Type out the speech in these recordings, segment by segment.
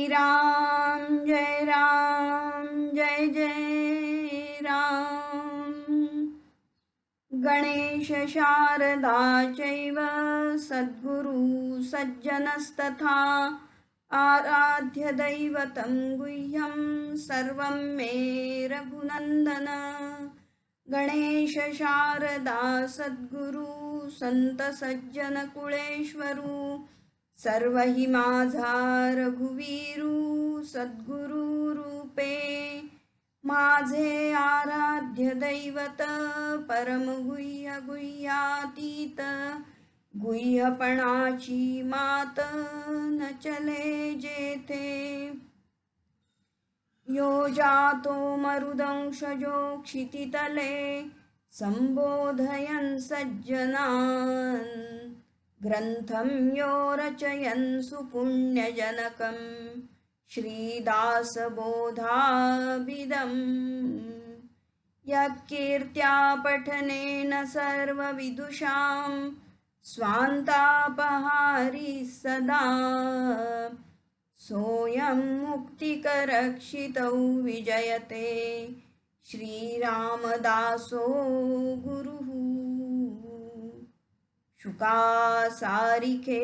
राम जय जय राम। गणेश शारदा चैव सद्गुरु सज्जनस्तथा आराध्य दैवतं गुह्यं सर्वं मे रघुनन्दन। गणेश शारदा सद्गुरु संत सज्जन कुळेश्वरू सर्व ही माझा रघुवीरू सद्गुरु रूपे माझे आराध्य दैवत परम गुह्य गुह्यातीत गुह्यपणाची मात न चले जेथे यो जातो मरुदंशजो क्षितितले संबोधयन् सज्जनान् ग्रंथं यो रचयन् सुपुण्यजनकं श्रीदासबोधाभिधम् यत्कीर्त्या पठनेन सर्वविदुषां स्वान्तापहारी सदा सोऽयं मुक्तिकरक्षितौ विजयते श्रीरामदासो गुरुः। शुका सारिखे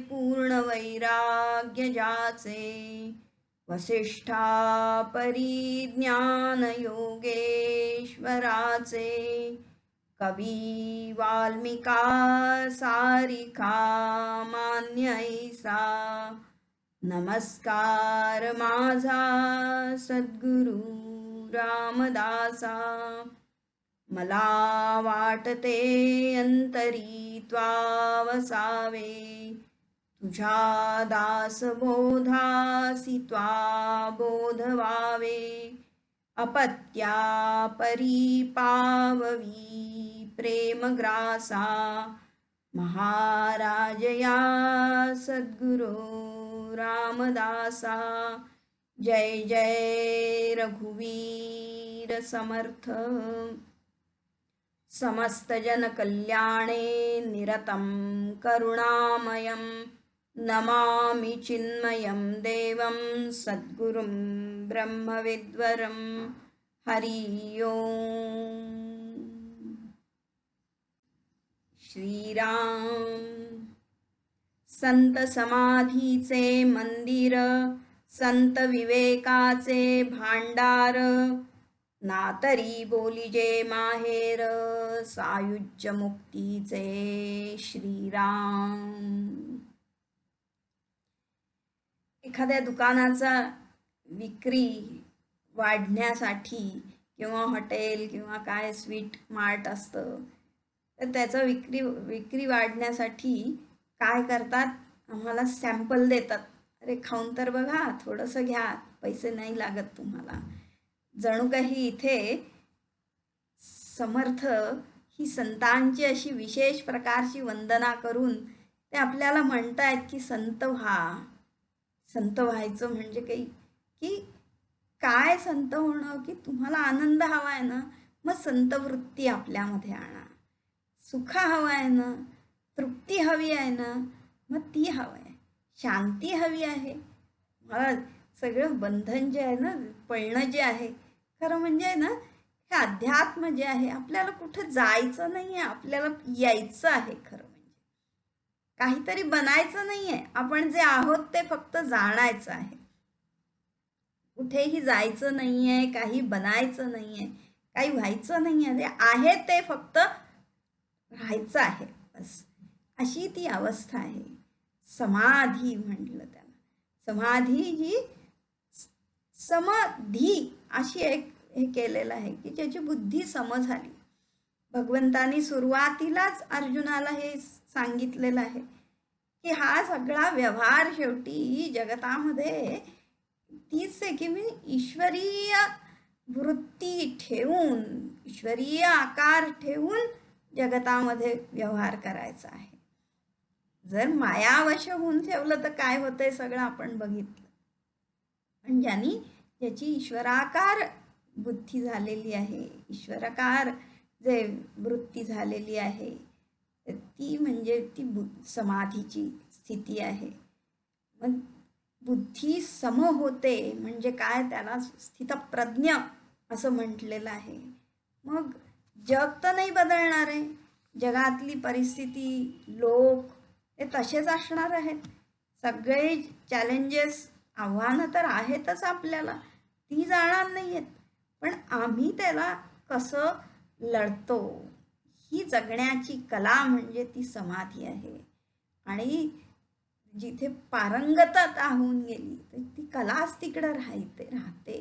पूर्ण वैराग्य जाचे वसिष्ठा परिज्ञान योगेश्वराचे कवी वाल्मिका सारिखा मान्य ऐसा नमस्कार माझा सद्गुरु रामदासा। मला वाटते अंतरी त्वावसावे तुझ्या दासबोधासी त्वा बोधवावे अपत्या परिपाववी प्रेमग्रासा महाराजया सद्गुरो रामदासा। जय जय रघुवीर समर्थ। समस्त जन कल्याणे निरतं करुणामयं नमामि चिन्मयं देवं सद्गुरुं ब्रह्मविद्वरं हरि ओम। श्रीराम संत समाधीचे मंदिर संत विवेकाचे भांडार नातरी बोलिजे माहेर सायुज्य मुक्तीचे श्रीराम। एखाद्या दुकानाचा विक्री वाढण्यासाठी किंवा हॉटेल किंवा काय स्वीट मार्ट असतं तर त्याचं विक्री वाढण्यासाठी काय करतात, आम्हाला सॅम्पल देतात, अरे खाऊन तर बघा, थोडंसं घ्या, पैसे नाही लागत तुम्हाला। जणू काही इथे समर्थ ही संतांची अशी विशेष प्रकारची वंदना करून ते आपल्याला म्हणतायत की संत व्हा। संत व्हायचं म्हणजे काही की काय संत होणं, की तुम्हाला आनंद हवा आहे ना, मग संत वृत्ती आपल्यामध्ये आणा। सुख हवं आहे ना, तृप्ती हवी आहे ना, मग ती हवं आहे। शांती हवी आहे, मला सगळं बंधन जे आहे ना, पळणं जे आहे, खरं म्हणजे ना हे अध्यात्म जे आहे, आपल्याला कुठं जायचं नाही आहे, आपल्याला यायचं आहे। खरं म्हणजे काहीतरी बनायचं नाही आहे, आपण जे आहोत ते फक्त जाणायचं आहे। कुठेही जायचं नाही आहे, काही बनायचं नाही आहे, काही व्हायचं नाही आहे, ते आहे ते फक्त राहायचं आहे बस, अशी ती अवस्था आहे। समाधी म्हटलं त्याला। समाधी ही समाधी अशी एक हे केलेलं आहे की ज्याची बुद्धी सम झाली। भगवंतानी सुरुवातीलाच अर्जुनाला हे सांगितलेलं आहे की हा सगळा व्यवहार शेवटी जगतामध्ये तीच आहे की मी ईश्वरीय वृत्ती ठेवून, ईश्वरीय आकार ठेवून जगतामध्ये व्यवहार करायचा आहे। जर मायावश होऊन ठेवलं तर काय होतंय सगळं आपण बघितलं। पण ज्याची ईश्वराकार बुद्धी झालेली आहे, ईश्वराकार जे वृत्ती झालेली आहे, ती म्हणजे ती समाधीची स्थिती आहे। मग बुद्धी सम होते म्हणजे काय, त्याला स्थितप्रज्ञ असं म्हटलेलं आहे. मग जग तर नाही बदलणार आहे, जगातली परिस्थिती, लोक हे तसेच असणार आहेत. सगळे चॅलेंजेस, आव्हानं तर आहेतच आपल्याला, ती जाणार नाही आहेत. पण आम्ही त्याला कसं लढतो, ही जगण्याची कला म्हणजे ती समाधी आहे. आणि जिथे पारंगतता होऊन गेली तर ती कलाच तिकडं राहते,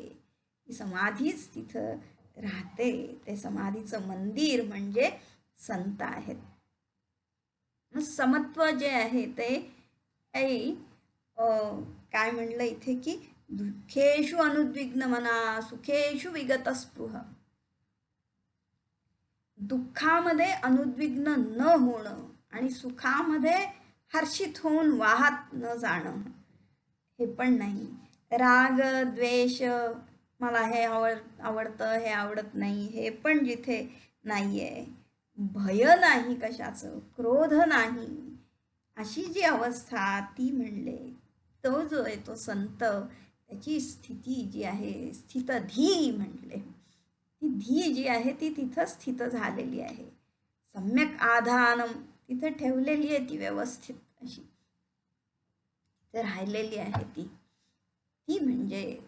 ती समाधीच तिथं राहते. ते समाधीचं मंदिर म्हणजे संत आहेत. समत्व जे आहे ते काय म्हणलं इथे की दुःखेषु अनुद्विग्न मना सुखेषु विगत स्पृह. दुःखामध्ये अनुद्विग्न न होणं आणि सुखामध्ये हर्षित होऊन वाहत न जाणं, हे पण नाही. राग द्वेष, मला हे आवडतं, हे आवडत नाही, हे पण जिथे नाहीये. भय नाही कशाचं, क्रोध नाही, अशी जी अवस्था ती म्हणले. तो जो आहे तो संत, त्याची स्थिती जी आहे, स्थितधी म्हणले. ती धी जी आहे ती तिथं स्थित झालेली आहे. सम्यक आधानम तिथं ठेवलेली आहे, ती व्यवस्थित अशी तिथे राहिलेली आहे. ती म्हणजे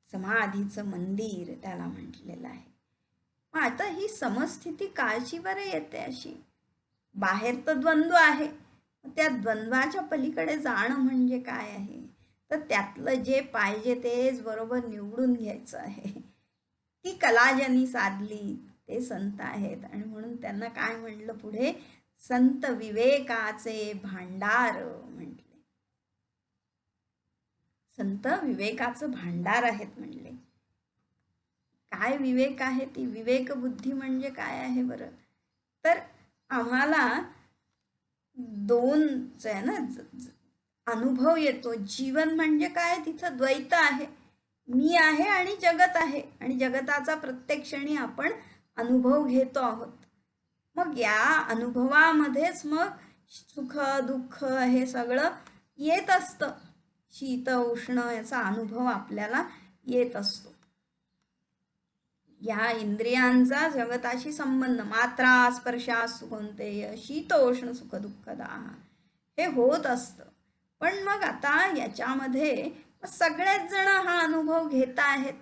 समाधीचं मंदिर त्याला म्हटलेलं आहे. मग आता ही समस्थिती काळची बरं येते अशी. बाहेर तर द्वंद्व आहे, त्या द्वंद्वाच्या पलीकडे जाणं म्हणजे काय आहे, तर त्यातलं जे पाहिजे तेच बरोबर निवडून घ्यायचं आहे. ती कला ज्यांनी साधली ते संत आहेत. आणि म्हणून त्यांना काय म्हणलं पुढे, संत विवेकाचे भांडार म्हटले. संत विवेकाचं भांडार आहेत म्हणले. काय विवेक आहे, ती विवेक बुद्धी म्हणजे काय आहे बरं, तर आम्हाला दोन आहे ना अनुभव येतो. जीवन म्हणजे काय, तिथं द्वैत आहे, मी आहे आणि जगत आहे, आणि जगताचा प्रत्येक क्षणी आपण अनुभव घेतो आहोत. मग या अनुभवामध्येच मग सुख दुःख हे सगळं येत असतं. शीत उष्ण याचा अनुभव आपल्याला येत असतो. या इंद्रियांचा जगताशी संबंध, मात्रा स्पर्शा सुखोंतेय शीतोष्ण सुख दुःखदा, हे होत असतं. पण मग आता याच्यामध्ये सगळेच जण हा अनुभव घेत आहेत,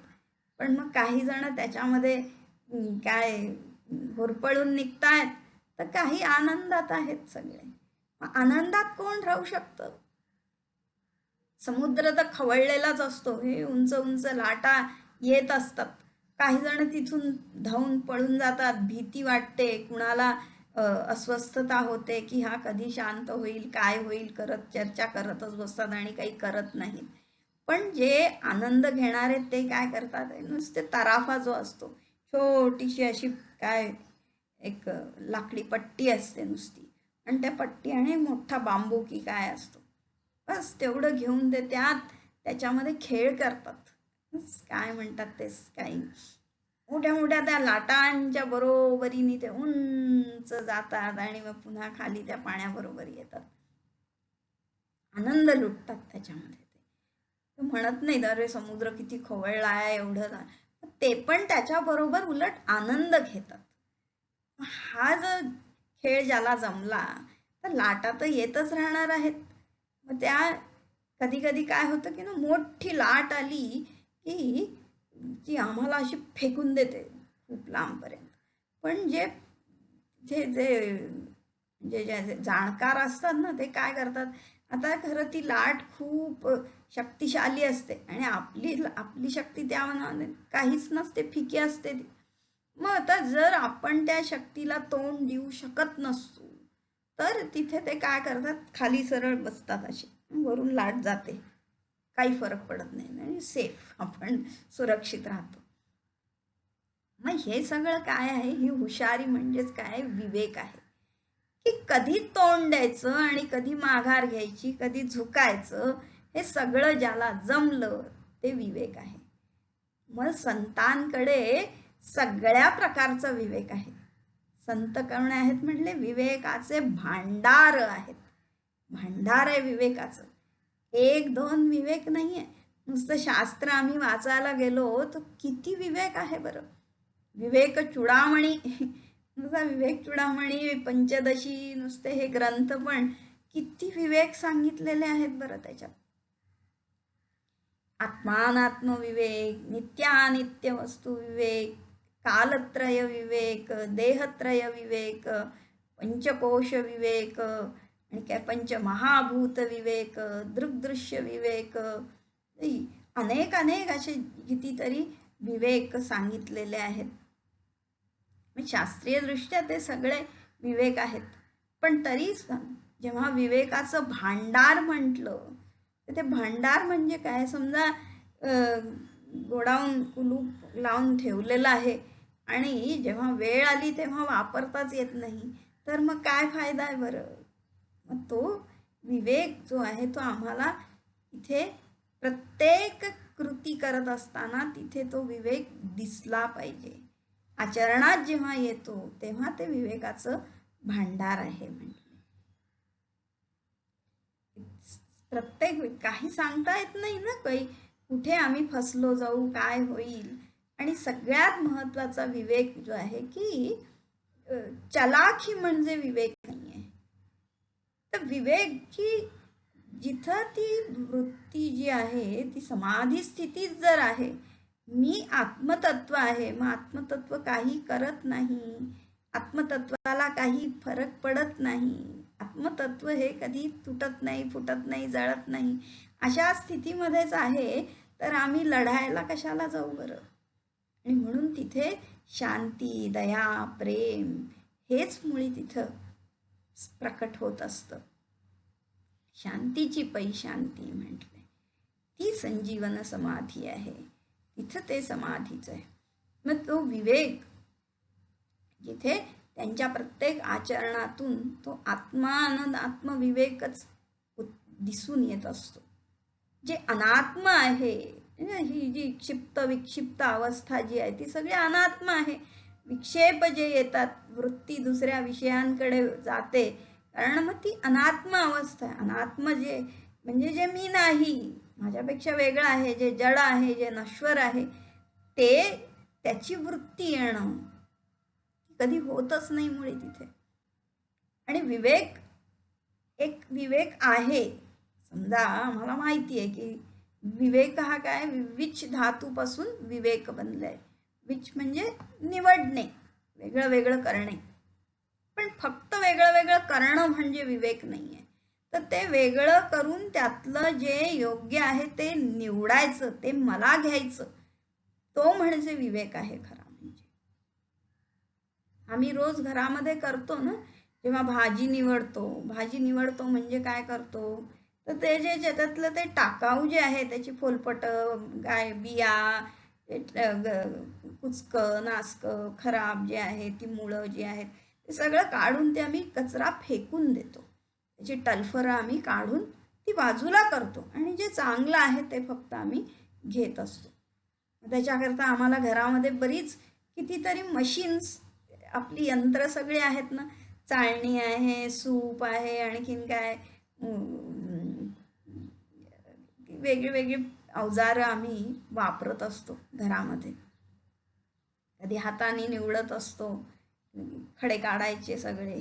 पण मग काही जण त्याच्यामध्ये काय होरपळून निघतायत, तर काही आनंदात आहेत सगळे. मग आनंदात कोण राहू शकतं? समुद्र तर खवळलेलाच असतो, हे उंच उंच लाटा येत असतात. काही जण तिथून धावून पळून जातात, भीती वाटते, कुणाला अस्वस्थता होते की हा कधी शांत होईल, काय होईल करत चर्चा करतच बसतात आणि काही करत नाहीत. पण जे आनंद घेणारे ते काय करतात, नुसते तराफा जो असतो, छोटीशी अशी काय एक लाकडी पट्टी असते नुसती, आणि त्या पट्टी आणि मोठा बांबू की काय असतो, बस तेवढं घेऊन ते त्याच्यामध्ये खेळ करतात. काय म्हणतात ते, काही मोठ्या मोठ्या त्या लाटांच्या बरोबरीने ते उंच जातात आणि मग पुन्हा खाली त्या पाण्याबरोबर येतात, आनंद लुटतात त्याच्यामध्ये. ते म्हणत नाही अरे समुद्र किती खवळला आहे एवढं, ते पण त्याच्याबरोबर उलट आनंद घेतात. हा जर खेळ ज्याला जमला तर लाटा तर येतच राहणार आहेत. मग त्या कधी कधी काय होतं की ना, मोठी लाट आली की ती आम्हाला अशी फेकून देते खूप लांबपर्यंत. पण जे जे जे जे जाणकार असतात ना, ते काय करतात, आता खरं ती लाट खूप शक्तिशाली असते आणि आपली शक्ती त्या काहीच नसते, फिकी असते ती. मग आता जर आपण त्या शक्तीला तोंड देऊ शकत नसतो, तर तिथे ते काय करतात, खाली सरळ बसतात असे, वरून लाट जाते, काही फरक पडत नाही आणि सेफ, आपण सुरक्षित राहतो. मग हे सगळं काय आहे, ही हुशारी म्हणजेच काय, विवेक आहे. की कधी तोंड द्यायचं आणि कधी माघार घ्यायची, कधी झुकायचं, हे सगळं ज्याला जमलं ते विवेक आहे. मग संतांकडे सगळ्या प्रकारचा विवेक आहे. संत कोण आहेत म्हटले, विवेकाचे भांडार आहेत. भांडार आहे विवेकाचं. एक दोन विवेक नाही आहे. नुसतं शास्त्र आम्ही वाचायला गेलो तर किती विवेक आहे बरं. विवेक चूडामणी नुसता विवेक चूडामणी पंचदशी नुसते हे ग्रंथ पण किती विवेक सांगितलेले आहेत बरं त्याच्यात. आत्मानात्म विवेक, नित्यानित्य वस्तू विवेक, कालत्रय विवेक, देहत्रय विवेक, पंचकोश विवेक आणि काय पंचमहाभूत विवेक, दृग्दृश्य विवेक, अनेक अनेक असे कितीतरी विवेक सांगितलेले आहेत. शास्त्रीय दृष्ट्या ते सगळे विवेक आहेत. पण तरी जेव्हा विवेकाचं भांडार म्हटलं तर ते भांडार म्हणजे काय, समजा गोडाऊन कुलूप लावून ठेवलेलं आहे आणि जेव्हा वेळ आली तेव्हा वापरताच येत नाही, तर मग काय फायदा आहे बरं. मग तो विवेक जो आहे तो आम्हाला इथे प्रत्येक कृती करत असताना तिथे तो विवेक दिसला पाहिजे. आचरणात जेव्हा येतो तेव्हा ते विवेकाचं भांडार आहे. म्हणजे प्रत्येक काही सांगता येत नाही ना, काही कुठे आम्ही फसलो जाऊ, काय होईल. आणि सगळ्यात महत्त्वाचा विवेक जो आहे की चलाखी म्हणजे विवेक नाही आहे. तर विवेकची जिथं ती वृत्ती जी आहे ती समाधी स्थितीत जर आहे, मी आत्मतत्व आहे, मग आत्मतत्व काही करत नाही, आत्मतत्वाला काही फरक पडत नाही, आत्मतत्व हे कधी तुटत नाही, फुटत नाही, जळत नाही, अशा स्थितीमध्येच आहे, तर आम्ही लढायला कशाला जाऊ बरं. आणि म्हणून तिथे शांती, दया, प्रेम हेच मुळी तिथं प्रकट होत असतं. शांतीची पै शांती म्हटले, ती संजीवन समाधी आहे, तिथं ते समाधीच आहे. मग तो विवेक जिथे त्यांच्या प्रत्येक आचरणातून तो आत्मानंद आत्मविवेकच दिसून येत असतो. जे अनात्म आहे, ही जी क्षिप्त विक्षिप्त अवस्था जी आहे ती सगळी अनात्म आहे. विक्षेप जे येतात, वृत्ती दुसऱ्या विषयांकडे जाते, कारण मग ती अनात्म अवस्था आहे. अनात्म जे म्हणजे जे मी नाही, माझ्यापेक्षा वेगळं आहे, जे जड आहे, जे नश्वर आहे, ते त्याची वृत्ती येणं कधी होतच नाही मुळे तिथे. आणि विवेक एक विवेक आहे, समजा आम्हाला माहिती आहे की विवेक हा काय, विच धातूपासून विवेक बनलाय. विच म्हणजे निवडणे, वेगळं वेगळं करणे. पण फक्त वेगळं वेगळं करणं म्हणजे विवेक नाही आहे. तर ते वेगळं करून त्यातलं जे योग्य आहे ते निवडायचं, ते मला घ्यायचं, तो म्हणजे विवेक आहे खरा. म्हणजे आम्ही रोज घरामध्ये करतो ना, जेव्हा भाजी निवडतो म्हणजे काय करतो, तर ते जे त्यातलं ते टाकाऊ जे आहे, त्याची फोलपट, काय बिया, कुचकं नासकं खराब जे आहे, ती मुळं जी आहेत, ते सगळं काढून ते आम्ही कचरा फेकून देतो. त्याची टलफरं आम्ही काढून ती बाजूला करतो आणि जे चांगलं आहे ते फक्त आम्ही घेत असतो. त्याच्याकरता आम्हाला घरामध्ये बरीच कितीतरी मशीन्स, आपली यंत्र सगळी आहेत ना, चाळणी आहे, सूप आहे, आणखीन काय वेगळी वेगळी अवजारं आम्ही वापरत असतो घरामध्ये. कधी हाताने निवडत असतो, खडे काढायचे सगळे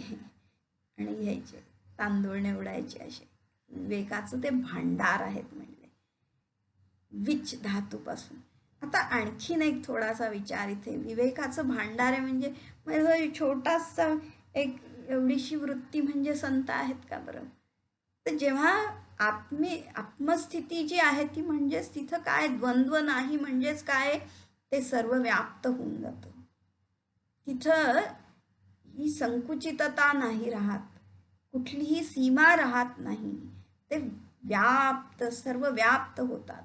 आणि घ्यायचे, तांदूळ निवडायचे. असे विवेकाचं ते भांडार आहेत म्हणले, विच धातूपासून. आता आणखीन एक थोडासा विचार इथे, विवेकाचं भांडार आहे म्हणजे छोटासा एक एवढीशी वृत्ती म्हणजे संत आहेत का बरं. तर जेव्हा आत्मस्थिती जी आहे ती म्हणजेच तिथं काय द्वंद्व नाही, म्हणजेच काय, ते सर्व व्याप्त होऊन जातं. तिथं ही संकुचितता नाही राहत, कुठलीही सीमा राहत नाही, ते व्याप्त, सर्व व्याप्त होतात,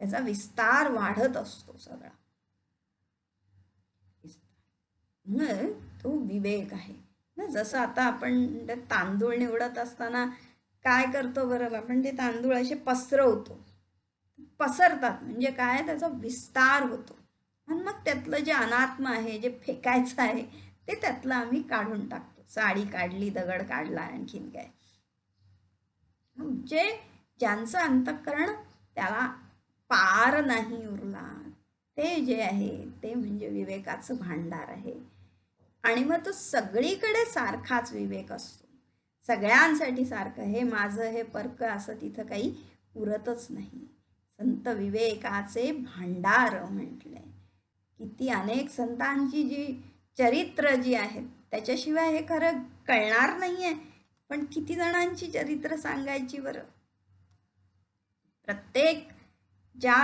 त्याचा विस्तार वाढत असतो सगळा. मग तो विवेक आहे ना. जसं आता आपण तांदूळ निवडत असताना काय करतो बरं, आपण ते तांदूळ असे पसरवतो, पसरतात म्हणजे काय, त्याचा विस्तार होतो. आणि मग त्यातलं जे अनात्म आहे, जे फेकायचं आहे, ते त्यातलं आम्ही काढून टाकतो. साडी काढली, दगड काढला, आणखीन काय, जे ज्यांचं अंतःकरण त्याला पार नाही उरला, ते जे आहे ते म्हणजे विवेकाचं भांडार आहे. आणि मग तो सगळीकडे सारखाच विवेक असतो, सगळ्यांसाठी सारखं, हे माझं हे परक असं तिथं काही उरतच नाही. संत विवेकाचे भांडार म्हटले. किती अनेक संतांची जी चरित्र जी आहेत त्याच्याशिवाय हे खरं कळणार नाहीये. पण किती जणांची चरित्र सांगायची बरं. प्रत्येक ज्या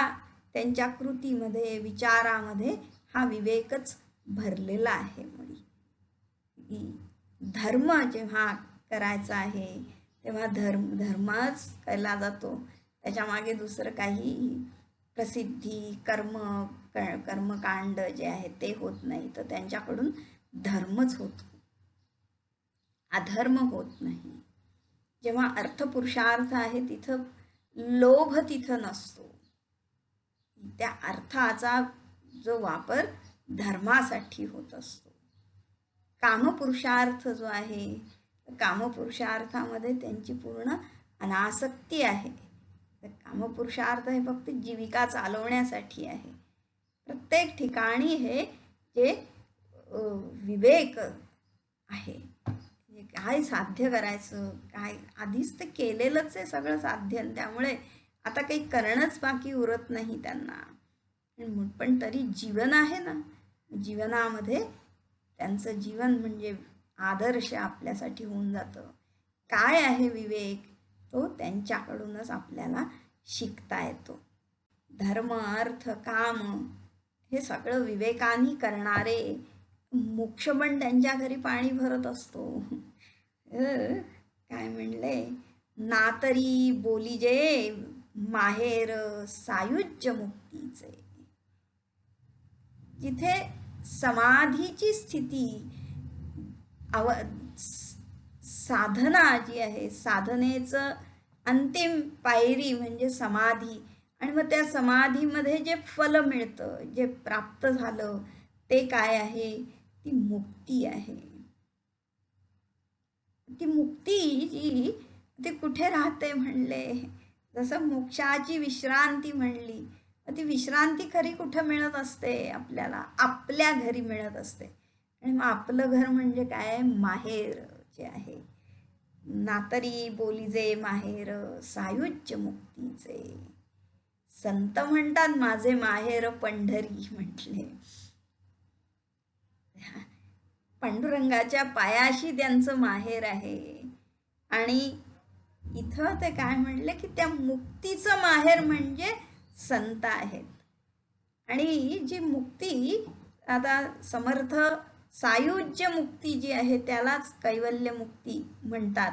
त्यांच्या कृतीमध्ये विचारामध्ये हा विवेकच भरलेला आहे. मुळी धर्म जेव्हा करायचा आहे तेव्हा धर्मच केला जातो, त्याच्यामागे दुसरं काही प्रसिद्धी कर्मकांड जे आहे ते होत नाही. तर त्यांच्याकडून धर्मच होतो, अधर्म होत नाही. जेव्हा अर्थपुरुषार्थ आहे तिथं लोभ तिथं नसतो, त्या अर्थाचा जो वापर धर्मासाठी होत असतो. कामपुरुषार्थ जो आहे, कामपुरुषार्थामध्ये त्यांची पूर्ण अनासक्ती आहे. कामपुरुषार्थ हे फक्त जीविका चालवण्यासाठी आहे. प्रत्येक ठिकाणी हे जे विवेक आहे, काय साध्य करायचं, काय आधीच ते केलेलंच आहे सगळं साध्य, त्यामुळे आता काही करणंच बाकी उरत नाही त्यांना. पण तरी जीवन आहे ना, जीवनामध्ये त्यांचं जीवन म्हणजे आदर्श आपल्यासाठी होऊन जातं. काय आहे विवेक, तो त्यांच्याकडूनच आपल्याला शिकता येतो. धर्म अर्थ काम हे सगळं विवेकाने करणारे, मोक्ष पण त्यांच्या घरी पाणी भरत असतो. काय म्हणले, नातरी बोलीजे माहेर सायुज्य मुक्तीचे. जिथे समाधीची स्थिती साधना जी आहे, साधनेचं अंतिम पायरी म्हणजे समाधी, आणि मग त्या समाधीमध्ये जे फल मिळतं, जे प्राप्त झालं ते काय आहे, ती मुक्ती आहे. ती मुक्ती जी ती कुठे राहते म्हणले, जसं मोक्षाची विश्रांती म्हणली, ती विश्रांती खरी कुठं मिळत असते आपल्याला, आपल्या घरी मिळत असते. आणि मग आपलं घर म्हणजे काय, माहेर जे आहे. नातरी बोलीजे माहेर सायुज्य मुक्तीचे. संत म्हणतात माझे माहेर पंढरी म्हटले. पांडुरंगाच्या पायाशी त्यांचं माहेर आहे. आणि इथं ते काय म्हणले की त्या मुक्तीचं माहेर म्हणजे संत आहेत. आणि जी मुक्ती आता समर्थ सायुज्य मुक्ती जी आहे त्यालाच कैवल्य मुक्ती म्हणतात.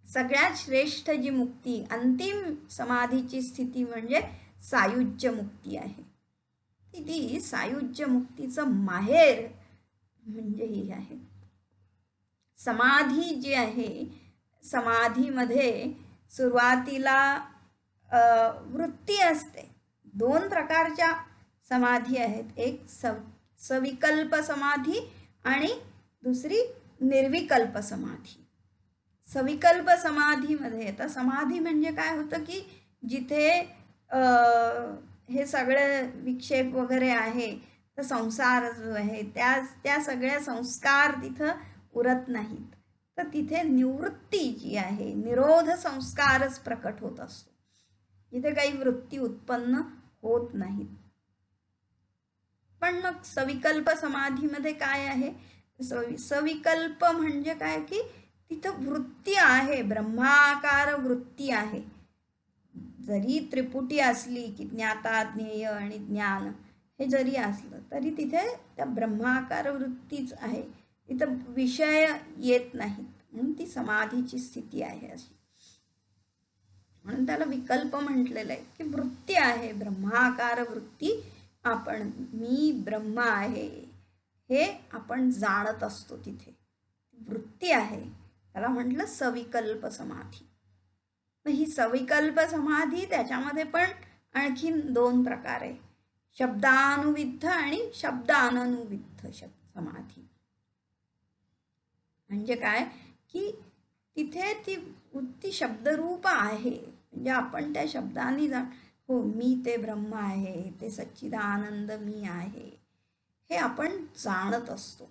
सगळ्यात श्रेष्ठ जी मुक्ती, अंतिम समाधीची स्थिती म्हणजे सायुज्य मुक्ती आहे. ती सायुज्य मुक्तीचं माहेर म्हणजे ही आहे. समाधी जी आहे, समाधीमध्ये सुरुवातीला वृत्ती असते. दोन प्रकारच्या समाधी आहेत, एक सविकल्प समाधी आणि दुसरी निर्विकल्प समाधी. सविकल्प समाधीमध्ये, तर समाधी म्हणजे काय होतं की जिथे हे सगळे विक्षेप वगैरे आहे, तर संसार जो आहे त्या सगळ्या संस्कार तिथं उरत नाहीत, तर तिथे निवृत्ती जी आहे, निरोध संस्कारच प्रकट होत असतो, जिथे काही वृत्ती उत्पन्न होत नाहीत. पण मग सविकल्प समाधीमध्ये काय आहे, सविकल्प म्हणजे काय की तिथं वृत्ती आहे, ब्रह्माकार वृत्ती आहे. जरी त्रिपुटी असली की ज्ञाता ज्ञेय आणि ज्ञान हे जरी असलं तरी तिथे त्या ब्रह्माकार वृत्तीच आहे, तिथं विषय येत नाहीत, म्हणून ती समाधीची स्थिती आहे अशी. म्हणून त्याला विकल्प म्हटलेलं आहे की वृत्ती आहे, ब्रह्माकार वृत्ती. आपण मी ब्रह्म आहे हे आपण जाणत असतो, तिथे वृत्ती आहे, त्याला म्हटलं सविकल्प समाधी. ही सविकल्प समाधी, त्याच्यामध्ये पण आणखीन दोन प्रकार आहे, शब्दानुविद्ध आणि शब्दाननुविद्ध समाधी. म्हणजे काय की तिथे ती वृत्ती शब्दरूप आहे, म्हणजे आपण त्या शब्दांनी हो मी ते ब्रह्म आहे, ते सच्चिदानंद मी आहे, हे आपण जाणत असतो.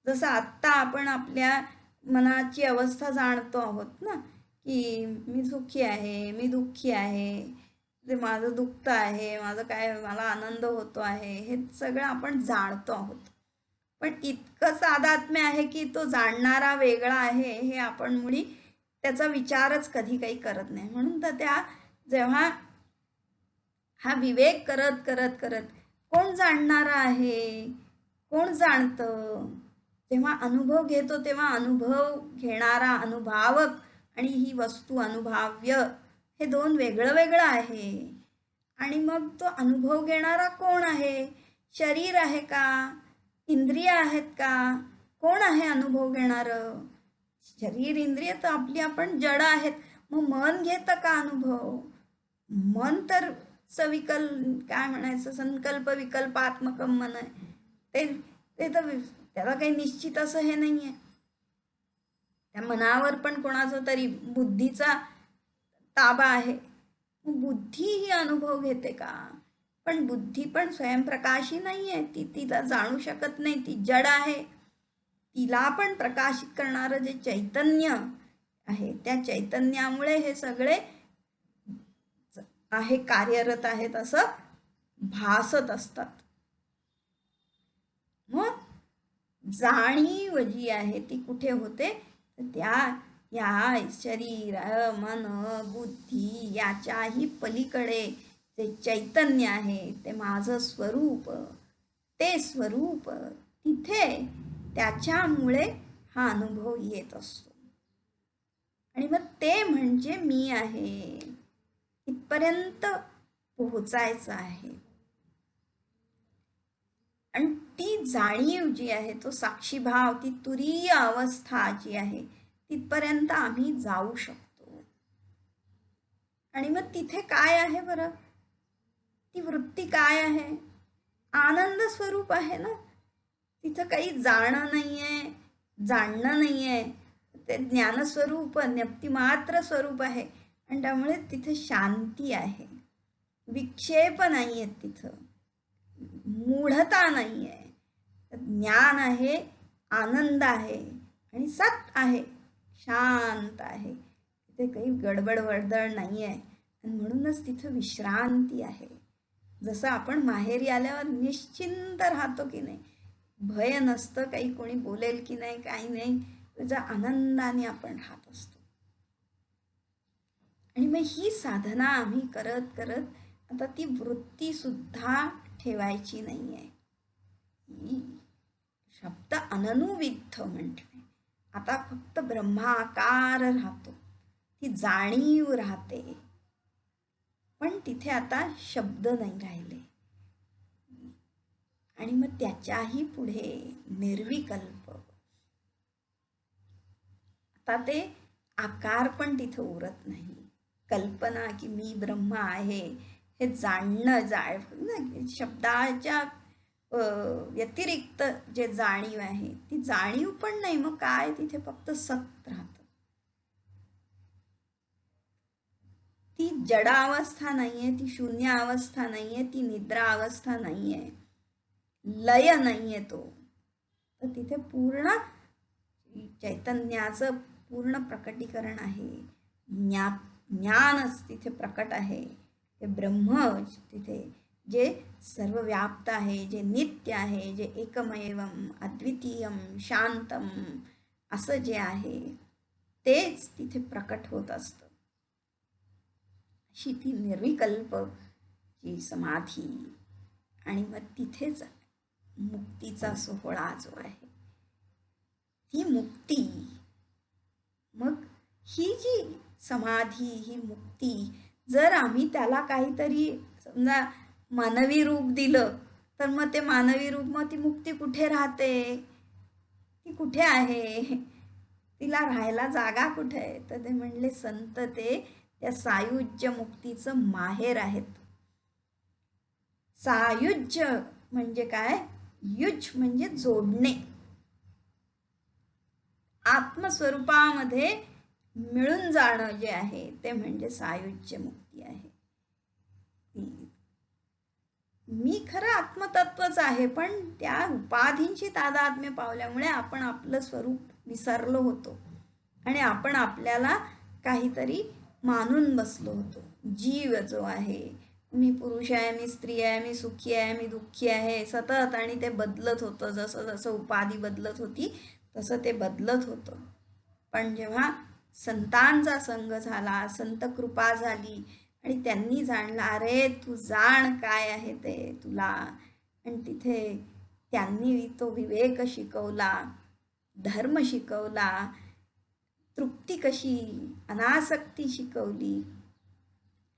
जसं आत्ता आपण आपल्या मनाची अवस्था जाणतो आहोत ना, की मी सुखी आहे, मी दुःखी आहे, ते माझं दुःख आहे, माझं काय, मला आनंद होतो आहे, हे सगळं आपण जाणतो आहोत. पण इतकं साधात्म्य आहे की तो जाणणारा वेगळा आहे हे आपण मुळी त्याचा विचारच कधी काही करत नाही. म्हणून तर त्या जेव्हा हा विवेक करत करत करत कोण जाणणारा आहे, कोण जाणतं, जेव्हा अनुभव घेतो तेव्हा अनुभव घेणारा, अनुभावक आणि ही वस्तू अनुभाव्य, हे दोन वेगळं वेगळं आहे. आणि मग तो अनुभव घेणारा कोण आहे? शरीर आहे का, इंद्रिय आहेत का, कोण आहे अनुभव घेणारं? शरीर इंद्रिय तर आपली आपण जड आहेत. मग मन घेतं का अनुभव? मन तर सविकल, काय म्हणायचं, संकल्प विकल्पात्मक मन आहे. ते तर त्याला काही निश्चित असं हे नाही आहे. त्या मनावर पण कोणाचं तरी बुद्धीचा ताबा आहे. बुद्धी ही अनुभव घेते का? पण बुद्धी पण स्वयंप्रकाशी नाही आहे, ती तिला जाणू शकत नाही, ती जड आहे. तिला पण प्रकाशित करणारं जे चैतन्य आहे, त्या चैतन्यामुळे हे सगळे आहे, कार्यरत आहेत असं भासत असतात. मग जाणीव जी आहे ती कुठे होते? त्या या शरीर, मन, बुद्धी याच्याही पलीकडे जे चैतन्य आहे, ते माझं स्वरूप, ते स्वरूप तिथे, त्याच्यामुळे हा अनुभव येत असतो. आणि मग ते म्हणजे मी आहे, इथपर्यंत पोहोचायचं आहे. आणि ती जाणीव जी आहे, तो साक्षीभाव, ती तुरीय अवस्था जी आहे, तिथपर्यंत आम्ही जाऊ शकतो. आणि मग तिथे काय आहे बरं? ती वृत्ती काय आहे? आनंद स्वरूप आहे ना. तिथं काही जाणं नाहीये, जाणणं नाहीये, ते ज्ञानस्वरूप, ज्ञप्तिमात्र स्वरूप आहे. आणि त्यामुळे तिथे शांती आहे, विक्षेप नाही आहेत, तिथं मूढता नाही आहे, ज्ञान आहे, आनंद आहे आणि सत आहे, शांत आहे. तिथे काही गडबड वर्दळ नाही आहे. आणि म्हणूनच तिथं विश्रांती आहे. जसं आपण माहेरी आल्यावर निश्चिंत राहतो की नाही, भय नसतं, काही कोणी बोलेल की नाही, काही नाही, त्याच्या आनंदाने आपण राहत असतो. आणि मग ही साधना आम्ही करत करत आता ती वृत्ती सुद्धा ठेवायची नाही आहे. शब्द अननुविद्ध म्हटले, आता फक्त ब्रह्माकार राहतो, ती जाणीव राहते. पण तिथे आता शब्द नाही राहिले. आणि मग त्याच्याही पुढे निर्विकल्प, आता ते आकार पण तिथे उरत नाही. कल्पना की मी ब्रह्म आहे हे जाणणं, शब्दाच्या व्यतिरिक्त जे जाणीव आहे, ती जाणीव पण नाही. मग काय तिथे फक्त सत राहतं. ती जडावस्था नाहीये, ती शून्य अवस्था नाहीये, ती निद्रा अवस्था नाहीये, लय नाहीये तो. तर तिथे पूर्ण चैतन्याचं पूर्ण प्रकटीकरण आहे. ज्ञानच तिथे प्रकट आहे. ते ब्रह्म तिथे जे सर्वव्याप्त आहे, जे नित्य आहे, जे एकमेवम अद्वितीयम शांतम असं जे आहे, तेच तिथे प्रकट होत असतं. अशी ती निर्विकल्प जी समाधी. आणि मग तिथेच मुक्तीचा सोहळा जो आहे, ती मुक्ती. मग ही जी समाधी, ही मुक्ती, जर आम्ही त्याला काहीतरी समजा मानवी रूप दिलं, तर मग ते मानवी रूप, मग ती मुक्ती कुठे राहते? ती कुठे आहे? तिला राहायला जागा कुठे आहे? तर ते म्हणले संत ते त्या सायुज्य मुक्तीचं माहेर आहेत. सायुज्य म्हणजे काय? युज म्हणजे जोडणे. आत्मस्वरूपामध्ये मिळून जाणं जे आहे ते म्हणजे सायुज्य मुक्ती आहे. मी खरं आत्मतत्वच आहे, पण त्या उपाधींची तादात्म्य पावल्यामुळे आपण आपलं स्वरूप विसरलो होतो आणि आपण आपल्याला काहीतरी मानून बसलो होतो. जीव जो आहे, मी पुरुष आहे, मी स्त्री आहे, मी सुखी आहे, मी दुःखी आहे सतत, आणि ते बदलत होतं. जसं जसं उपाधी बदलत होती तसं ते बदलत होतं. पण जेव्हा संतांचा संग झाला, संत कृपा झाली आणि त्यांनी जाणलं, अरे तू जाण काय आहे ते तुला, आणि तिथे त्यांनी तो विवेक शिकवला, धर्म शिकवला, तृप्ती कशी, अनासक्ती शिकवली,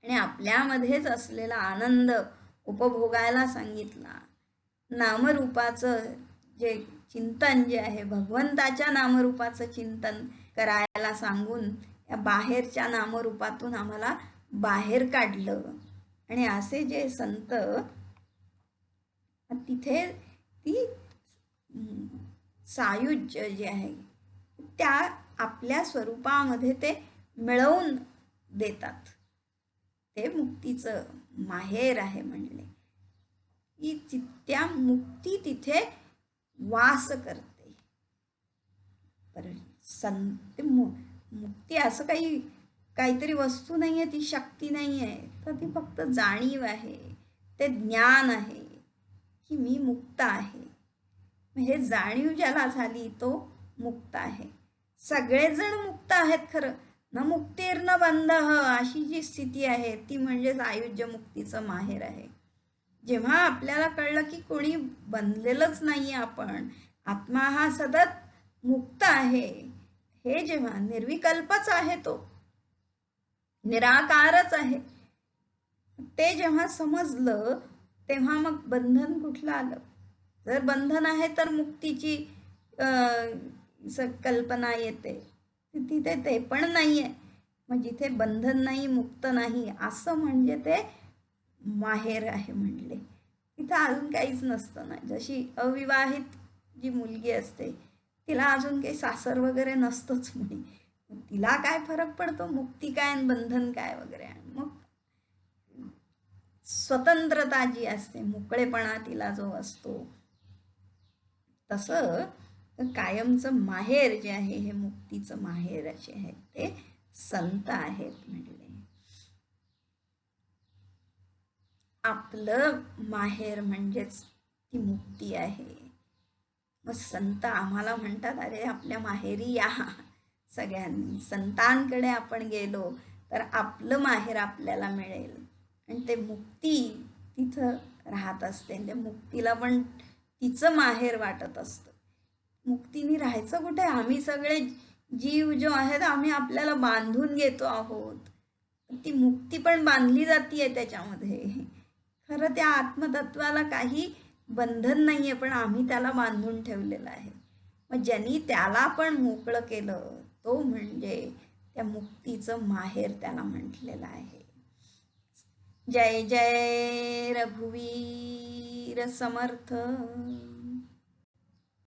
आणि आपल्यामध्येच असलेला आनंद उपभोगायला सांगितला. नामरूपाचं जे चिंतन जे आहे, भगवंताच्या नामरूपाचं चिंतन करायला सांगून या बाहेरच्या नामरूपातून आम्हाला बाहेर काढलं. आणि असे जे संत तिथे ती सायुज्य जे आहे त्या आपल्या स्वरूपामध्ये ते मिळवून देतात. ते मुक्तीचं माहेर आहे म्हणले की त्या मुक्ती तिथे वास करते. मुक्ती असं काहीतरी वस्तू नाही आहे, ती शक्ती नाही आहे, तर ती फक्त जाणीव आहे, ते ज्ञान आहे की मी मुक्त आहे. हे जाणीव ज्याला झाली तो मुक्त आहे. सगळेजण मुक्त आहेत खरं, न मुक्तीर न बंध अशी जी स्थिती आहे ती म्हणजे सायुज्य मुक्तीचं माहेर आहे. जेव्हा आपल्याला कळलं की कोणी बनलेलंच नाही, आपण आत्मा हा सतत मुक्त आहे, हे जेव्हा निर्विकल्पच आहे, तो निराकारच आहे, ते जेव्हा समजलं तेव्हा मग बंधन कुठलं आलं. जर बंधन आहे तर मुक्तीची कल्पना येते, तिथे ते पण नाही आहे. मग जिथे बंधन नाही, मुक्त नाही, असं म्हणजे ते माहेर आहे म्हणले. तिथं अजून काहीच नसतं ना. जशी अविवाहित जी मुलगी असते तिला अजून काही सासर वगैरे नसतंच म्हणे, तिला काय फरक पडतो मुक्ती काय आणि बंधन काय वगैरे. मग स्वतंत्रता जी असते, मोकळेपणा तिला जो असतो, तसं कायमचं माहेर जे आहे, हे मुक्तीचं माहेर असे आहे ते संत आहेत म्हणले. आपलं माहेर म्हणजेच ती मुक्ती आहे. मग संत आम्हाला म्हणतात, अरे आपल्या माहेरी या सगळ्यांनी. संतांकडे आपण गेलो तर आपलं माहेर आपल्याला मिळेल आणि ते मुक्ती तिथं राहत असते. त्या मुक्तीला पण तिचं माहेर वाटत असतं. मुक्तीने राहायचं कुठे? आम्ही सगळे जीव जो आहेत आम्ही आपल्याला बांधून घेतो आहोत. ती मुक्ती पण बांधली जातीये त्याच्यामध्ये. खरं त्या आत्मतत्वाला काही बंधन नाही आहे, पण आम्ही त्याला बांधून ठेवलेलं आहे. मग ज्यांनी त्याला पण मोकळं केलं तो म्हणजे त्या मुक्तीचं माहेर त्याला म्हटलेलं आहे. जय जय रघुवीर समर्थ.